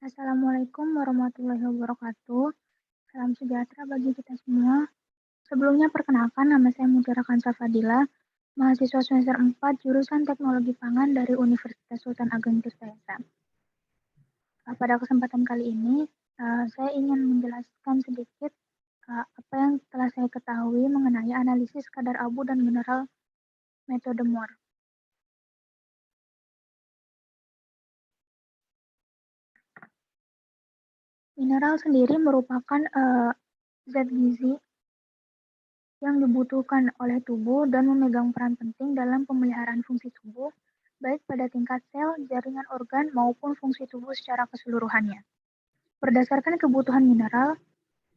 Assalamualaikum warahmatullahi wabarakatuh. Salam sejahtera bagi kita semua. Sebelumnya perkenalkan nama saya Mutiara Kansa Fadila, mahasiswa semester 4 jurusan Teknologi Pangan dari Universitas Sultan Ageng Tirtayasa. Pada kesempatan kali ini, saya ingin menjelaskan sedikit apa yang telah saya ketahui mengenai analisis kadar abu dan mineral metode MOR. Mineral sendiri merupakan zat gizi yang dibutuhkan oleh tubuh dan memegang peran penting dalam pemeliharaan fungsi tubuh, baik pada tingkat sel, jaringan organ, maupun fungsi tubuh secara keseluruhannya. Berdasarkan kebutuhan mineral,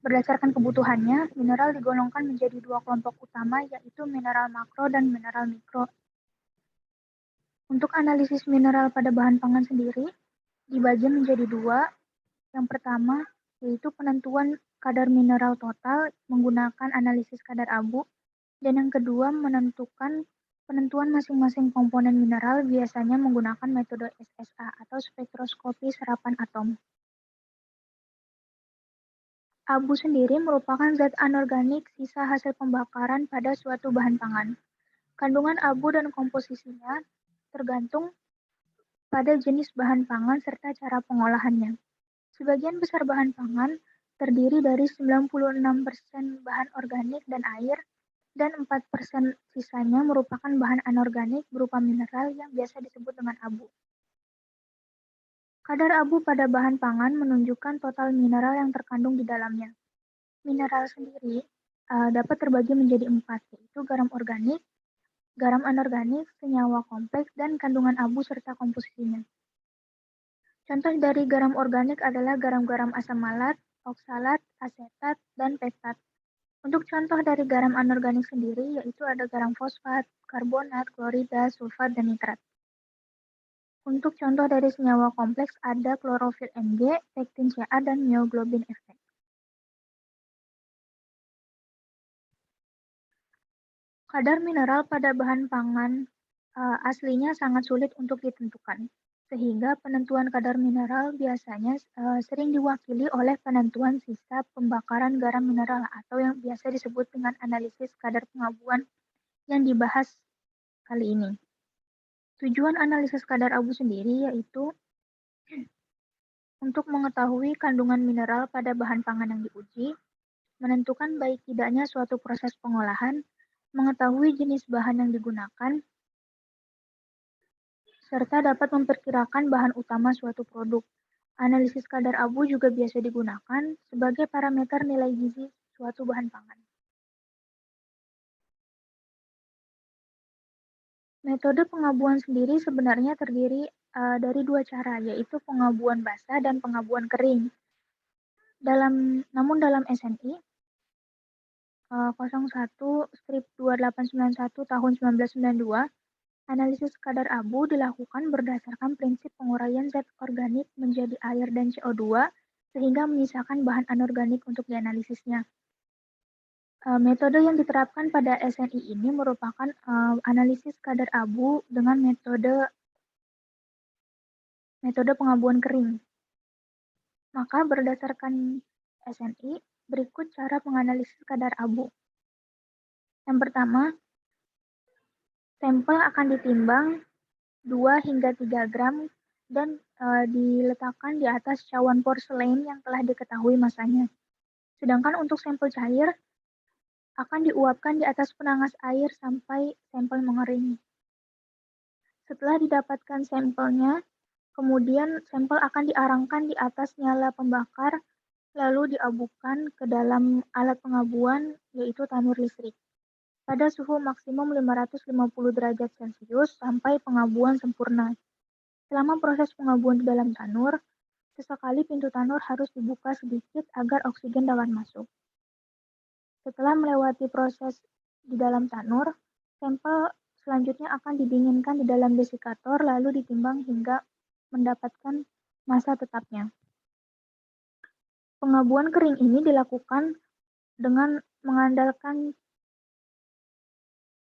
Berdasarkan kebutuhannya, mineral digolongkan menjadi dua kelompok utama, yaitu mineral makro dan mineral mikro. Untuk analisis mineral pada bahan pangan sendiri, dibagi menjadi dua. Yang pertama, yaitu penentuan kadar mineral total menggunakan analisis kadar abu, dan yang kedua menentukan penentuan masing-masing komponen mineral biasanya menggunakan metode SSA atau spektroskopi serapan atom. Abu sendiri merupakan zat anorganik sisa hasil pembakaran pada suatu bahan pangan. Kandungan abu dan komposisinya tergantung pada jenis bahan pangan serta cara pengolahannya. Sebagian besar bahan pangan terdiri dari 96% bahan organik dan air, dan 4% sisanya merupakan bahan anorganik berupa mineral yang biasa disebut dengan abu. Kadar abu pada bahan pangan menunjukkan total mineral yang terkandung di dalamnya. Mineral sendiri dapat terbagi menjadi 4, yaitu garam organik, garam anorganik, senyawa kompleks, dan kandungan abu serta komposisinya. Contoh dari garam organik adalah garam-garam asam malat, oksalat, asetat, dan pektat. Untuk contoh dari garam anorganik sendiri, yaitu ada garam fosfat, karbonat, klorida, sulfat, dan nitrat. Untuk contoh dari senyawa kompleks ada klorofil Mg, pektin Ca, dan mioglobin F. Kadar mineral pada bahan pangan aslinya sangat sulit untuk ditentukan, sehingga penentuan kadar mineral biasanya sering diwakili oleh penentuan sisa pembakaran garam mineral atau yang biasa disebut dengan analisis kadar pengabuan yang dibahas kali ini. Tujuan analisis kadar abu sendiri yaitu untuk mengetahui kandungan mineral pada bahan pangan yang diuji, menentukan baik tidaknya suatu proses pengolahan, mengetahui jenis bahan yang digunakan, serta dapat memperkirakan bahan utama suatu produk. Analisis kadar abu juga biasa digunakan sebagai parameter nilai gizi suatu bahan pangan. Metode pengabuan sendiri sebenarnya terdiri dari dua cara, yaitu pengabuan basah dan pengabuan kering. Namun dalam SNI 01/2891 tahun 1992, analisis kadar abu dilakukan berdasarkan prinsip penguraian zat organik menjadi air dan CO2, sehingga menyisakan bahan anorganik untuk dianalisisnya. Metode yang diterapkan pada SNI ini merupakan analisis kadar abu dengan metode pengabuan kering. Maka berdasarkan SNI, berikut cara menganalisis kadar abu. Yang pertama, sampel akan ditimbang 2 hingga 3 gram dan diletakkan di atas cawan porselen yang telah diketahui masanya. Sedangkan untuk sampel cair akan diuapkan di atas penangas air sampai sampel mengering. Setelah didapatkan sampelnya, kemudian sampel akan diarangkan di atas nyala pembakar, lalu diabukan ke dalam alat pengabuan, yaitu tanur listrik, pada suhu maksimum 550 derajat Celcius sampai pengabuan sempurna. Selama proses pengabuan di dalam tanur, sesekali pintu tanur harus dibuka sedikit agar oksigen dapat masuk. Setelah melewati proses di dalam tanur, sampel selanjutnya akan didinginkan di dalam desikator lalu ditimbang hingga mendapatkan massa tetapnya. Pengabuan kering ini dilakukan dengan mengandalkan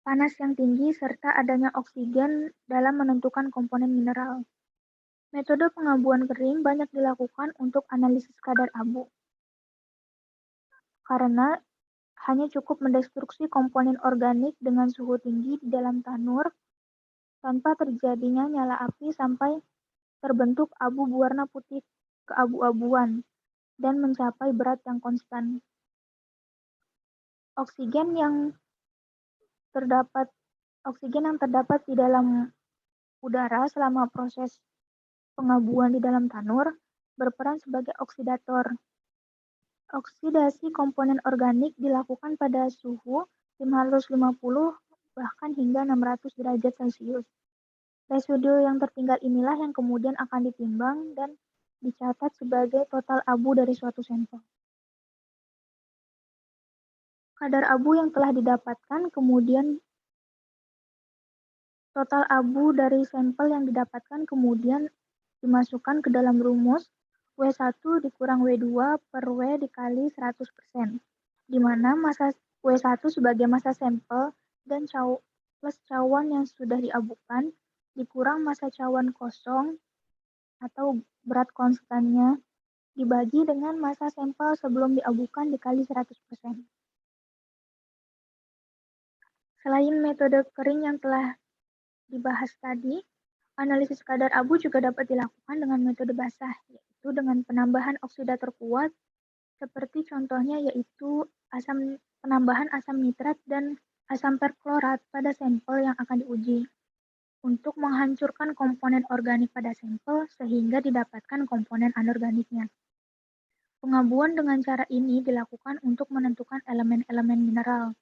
panas yang tinggi serta adanya oksigen dalam menentukan komponen mineral. Metode pengabuan kering banyak dilakukan untuk analisis kadar abu, karena hanya cukup mendestruksi komponen organik dengan suhu tinggi di dalam tanur tanpa terjadinya nyala api sampai terbentuk abu berwarna putih keabu-abuan dan mencapai berat yang konstan. Oksigen yang terdapat Oksigen yang terdapat di dalam udara selama proses pengabuan di dalam tanur berperan sebagai oksidator. Oksidasi komponen organik dilakukan pada suhu 550 bahkan hingga 600 derajat Celcius. Residu yang tertinggal inilah yang kemudian akan ditimbang dan dicatat sebagai total abu dari suatu sampel. Kadar abu yang telah didapatkan total abu dari sampel yang didapatkan kemudian dimasukkan ke dalam rumus W1 dikurang W2 per W dikali 100%, di mana massa W1 sebagai massa sampel dan plus cawan yang sudah diabukan dikurang massa cawan kosong atau berat konstannya dibagi dengan massa sampel sebelum diabukan dikali 100%. Selain metode kering yang telah dibahas tadi, analisis kadar abu juga dapat dilakukan dengan metode basah, yaitu dengan penambahan oksidator kuat, seperti contohnya yaitu penambahan asam nitrat dan asam perklorat pada sampel yang akan diuji, untuk menghancurkan komponen organik pada sampel sehingga didapatkan komponen anorganiknya. Pengabuan dengan cara ini dilakukan untuk menentukan elemen-elemen mineral,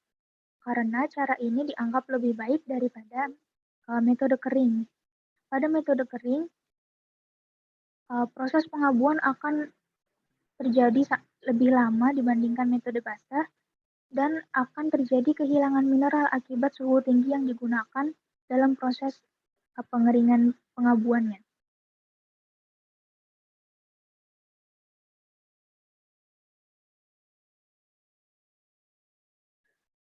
karena cara ini dianggap lebih baik daripada metode kering. Pada metode kering, proses pengabuan akan terjadi lebih lama dibandingkan metode basah dan akan terjadi kehilangan mineral akibat suhu tinggi yang digunakan dalam proses pengeringan pengabuannya.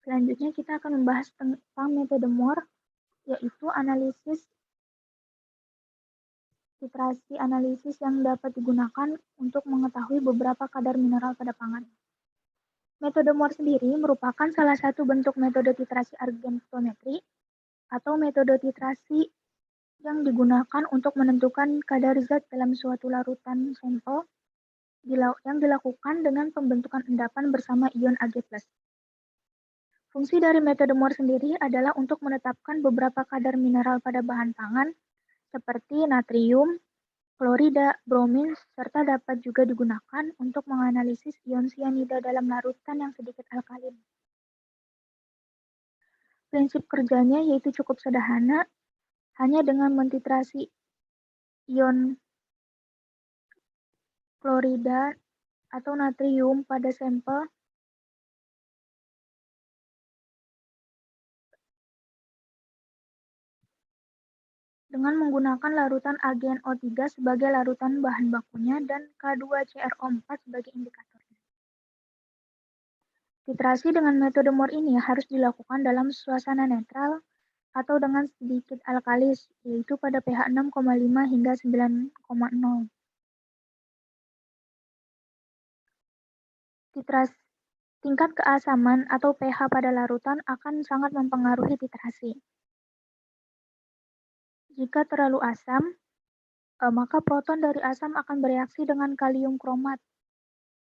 Selanjutnya kita akan membahas tentang metode Moore, yaitu analisis titrasi analisis yang dapat digunakan untuk mengetahui beberapa kadar mineral pada pangan. Metode Moore sendiri merupakan salah satu bentuk metode titrasi argentometri atau metode titrasi yang digunakan untuk menentukan kadar zat dalam suatu larutan sampel yang dilakukan dengan pembentukan endapan bersama ion Ag+. Fungsi dari metode Moore sendiri adalah untuk menetapkan beberapa kadar mineral pada bahan pangan seperti natrium, klorida, bromin, serta dapat juga digunakan untuk menganalisis ion sianida dalam larutan yang sedikit alkalin. Prinsip kerjanya yaitu cukup sederhana, hanya dengan mentitrasi ion klorida atau natrium pada sampel dengan menggunakan larutan AgNO3 sebagai larutan bahan bakunya dan K2CrO4 sebagai indikatornya. Titrasi dengan metode Moore ini harus dilakukan dalam suasana netral atau dengan sedikit alkalis, yaitu pada pH 6,5 hingga 9,0. Tingkat keasaman atau pH pada larutan akan sangat mempengaruhi titrasi. Jika terlalu asam, maka proton dari asam akan bereaksi dengan kalium kromat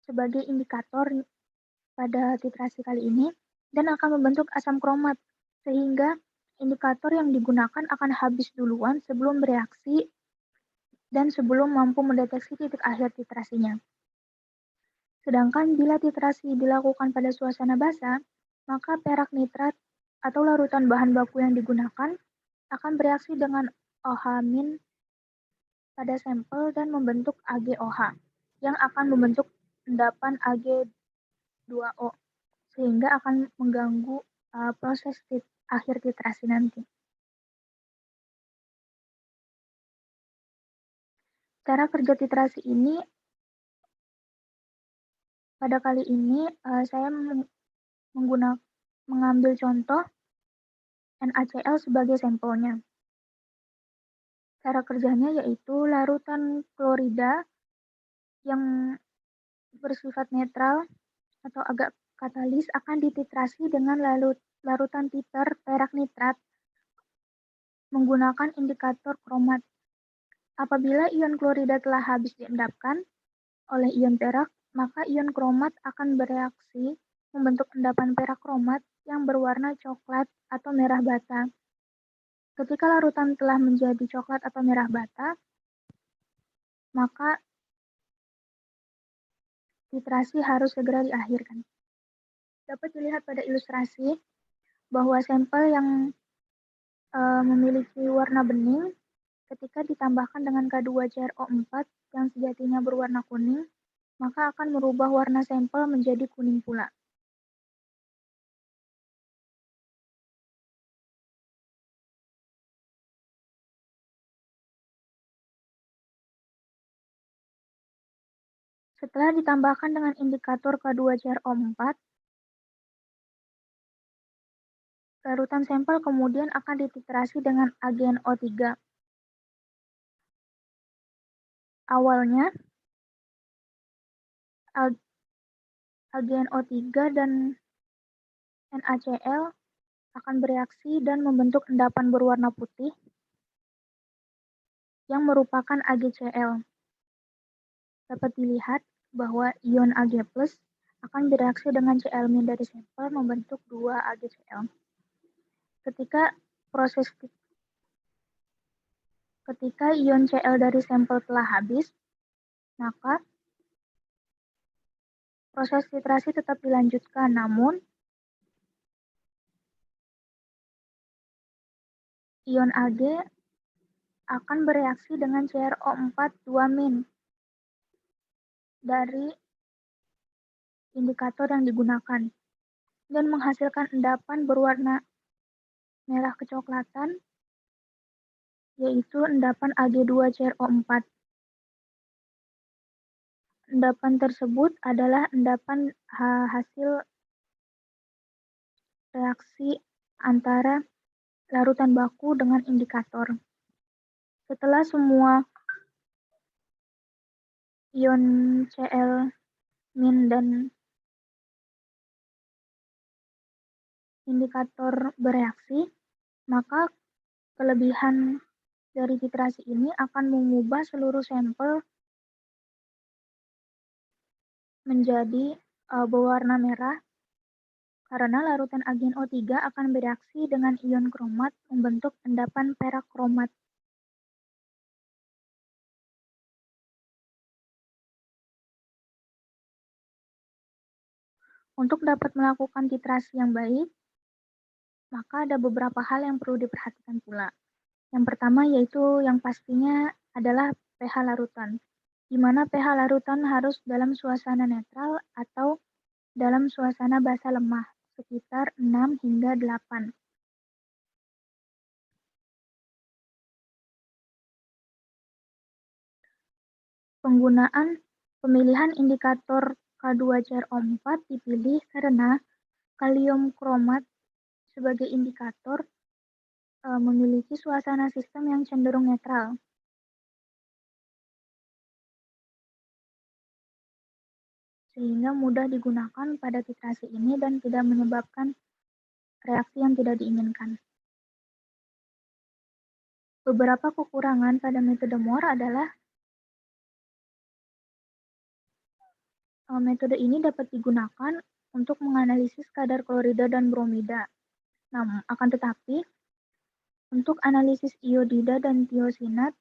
sebagai indikator pada titrasi kali ini dan akan membentuk asam kromat, sehingga indikator yang digunakan akan habis duluan sebelum bereaksi dan sebelum mampu mendeteksi titik akhir titrasinya. Sedangkan bila titrasi dilakukan pada suasana basah, maka perak nitrat atau larutan bahan baku yang digunakan akan bereaksi dengan OH- pada sampel dan membentuk AgOH yang akan membentuk endapan Ag2O sehingga akan mengganggu proses akhir titrasi nanti. Cara kerja titrasi ini pada kali ini saya mengambil contoh NaCl sebagai sampelnya. Cara kerjanya yaitu larutan klorida yang bersifat netral atau agak katalis akan dititrasi dengan larutan titer perak nitrat menggunakan indikator kromat. Apabila ion klorida telah habis diendapkan oleh ion perak, maka ion kromat akan bereaksi membentuk endapan perak kromat yang berwarna coklat atau merah bata. Ketika larutan telah menjadi coklat atau merah bata, maka titrasi harus segera diakhirkan. Dapat dilihat pada ilustrasi bahwa sampel yang memiliki warna bening ketika ditambahkan dengan K2CrO4 yang sejatinya berwarna kuning, maka akan merubah warna sampel menjadi kuning pula. Setelah ditambahkan dengan indikator K2CrO4, larutan sampel kemudian akan dititrasi dengan agen O3. Awalnya, agen O3 dan NaCl akan bereaksi dan membentuk endapan berwarna putih yang merupakan AgCl. Dapat dilihat bahwa ion Ag+ akan bereaksi dengan Cl- dari sampel membentuk 2 AgCl. Ketika ion Cl dari sampel telah habis, maka proses titrasi tetap dilanjutkan, namun ion Ag akan bereaksi dengan CrO4 2- dari indikator yang digunakan dan menghasilkan endapan berwarna merah kecoklatan, yaitu endapan Ag2CrO4. Endapan tersebut adalah endapan hasil reaksi antara larutan baku dengan indikator. Setelah semua ion Cl- dan indikator bereaksi, maka kelebihan dari titrasi ini akan mengubah seluruh sampel menjadi berwarna merah karena larutan agen O3 akan bereaksi dengan ion kromat membentuk endapan perak kromat. Untuk dapat melakukan titrasi yang baik, maka ada beberapa hal yang perlu diperhatikan pula. Yang pertama yaitu yang pastinya adalah pH larutan, di mana pH larutan harus dalam suasana netral atau dalam suasana basa lemah, sekitar 6 hingga 8. Pemilihan indikator K2CrO4 dipilih karena kalium kromat sebagai indikator memiliki suasana sistem yang cenderung netral. Sehingga mudah digunakan pada titrasi ini dan tidak menyebabkan reaksi yang tidak diinginkan. Beberapa kekurangan pada metode Mohr adalah metode ini dapat digunakan untuk menganalisis kadar klorida dan bromida. Namun, akan tetapi, untuk analisis iodida dan tiosinat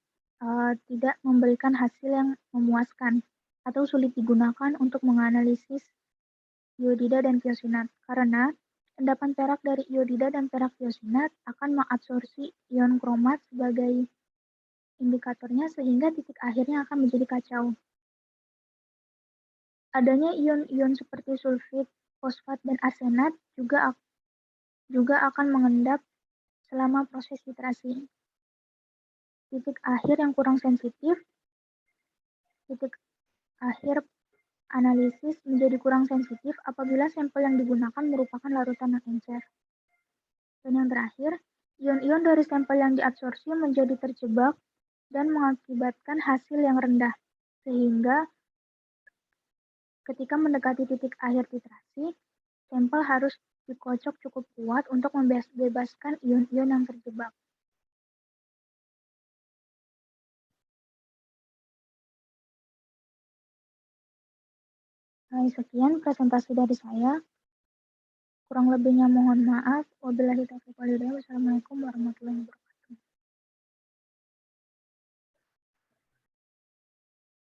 tidak memberikan hasil yang memuaskan atau sulit digunakan untuk menganalisis iodida dan tiosinat karena endapan perak dari iodida dan perak tiosinat akan mengabsorpsi ion kromat sebagai indikatornya sehingga titik akhirnya akan menjadi kacau. Adanya ion-ion seperti sulfit, fosfat, dan arsenat juga akan mengendap selama proses titrasi. Titik akhir yang kurang sensitif, titik akhir analisis menjadi kurang sensitif apabila sampel yang digunakan merupakan larutan yang encer. Dan yang terakhir, ion-ion dari sampel yang diabsorpsi menjadi terjebak dan mengakibatkan hasil yang rendah, sehingga ketika mendekati titik akhir titrasi, sampel harus dikocok cukup kuat untuk membebaskan ion-ion yang terjebak. Sekian presentasi dari saya. Kurang lebihnya mohon maaf. Wabillahi taufiq walhidayah. Wassalamualaikum warahmatullahi wabarakatuh.